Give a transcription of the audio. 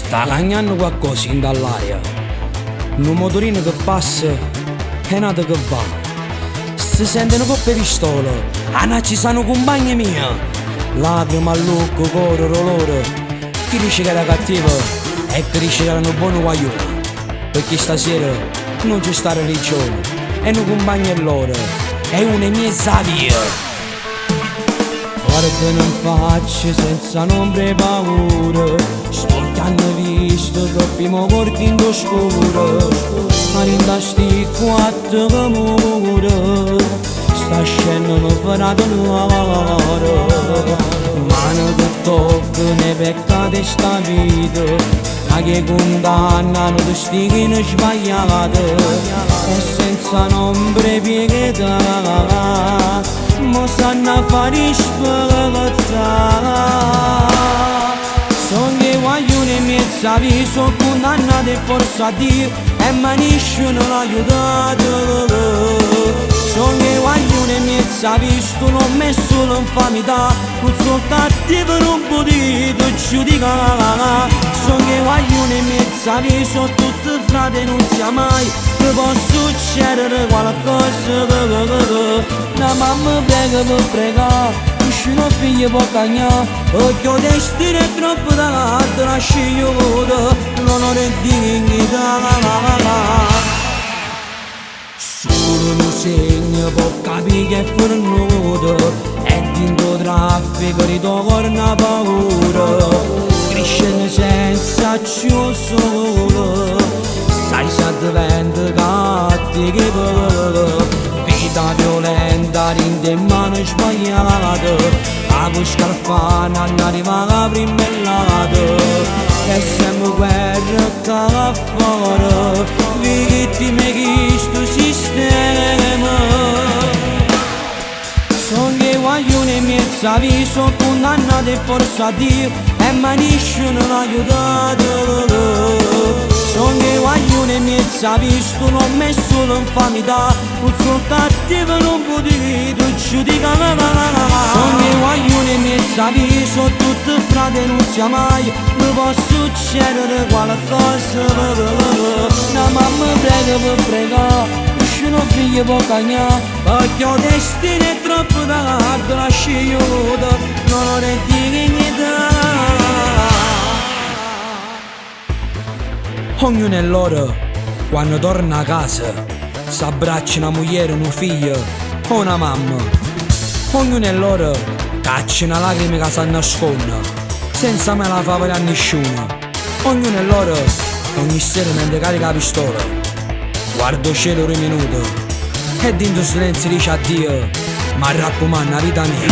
sta cagnando qualcosa in dall'aria. Un motorino che passa e nato che va. Si sentono coppe pistole, ci sono compagni mia. Lacrime all'occhio, coro, loro. Chi dice che era cattivo e chi dice che erano buoni guaglioni. Perché stasera non c'è sta religione e non compagni loro, è una mia savia. Guarda in faccia senza ombra e paura, sporchi hanno visto troppi morti in scuro. Ma in sti quattro mura sta scendendo ferrato l'oro. Mano che toccano i peccati sta vita, ma che condannano di stigine sbagliate. E senza ombra e pietà mo sanno fare spaventare. Sono che guaglioni e mezza vi sono condannati forse a Dio e ma nessuno l'ha aiutato. Sono che guaglioni e mezza visto non messo l'infamità, non sono cattivo non potete giudicare. Sono che guaglioni e mezza vi sono tutti frate non sia mai che può succedere qualcosa. La mamma prega per pregare, uscino figlio può cagnare, occhio destino è troppo da scegliuto, non ho dignità. Solo un segno può capire che è fornuto, e dentro traffico ritorna paura. Crescendo senza più solo, sai se diventa cattivo. Vita violenta, rinde in mano sbagliata, a buscar fana non arriva la prima e siamo guerra che fuori, vittime di sto sistema. Sono che guaglioni e mezza vi sono condannati forse a Dio e ma nessuno l'ha aiutato. Sono che guaglioni e mezza visto non messo l'infamità, non sono cattivo non potete giudicare. Sono che guaglioni e mezza visto tutti frate non sia mai mi può succedere qualcosa. La mamma prega per pregare, uscino figlio può cagnare, perché il destino è troppo tardi, la scegliuta non ho dignità. Ognuno è loro, quando torna a casa, s'abbraccia una moglie, un figlio o una mamma. Ognuno è loro, caccia una lacrima che si nasconde, senza mai la favore a nessuno. Ognuno è loro, ogni sera mentre carica la pistola, guardo il cielo un minuto e dentro silenzio dice addio, ma raccomando la vita mia.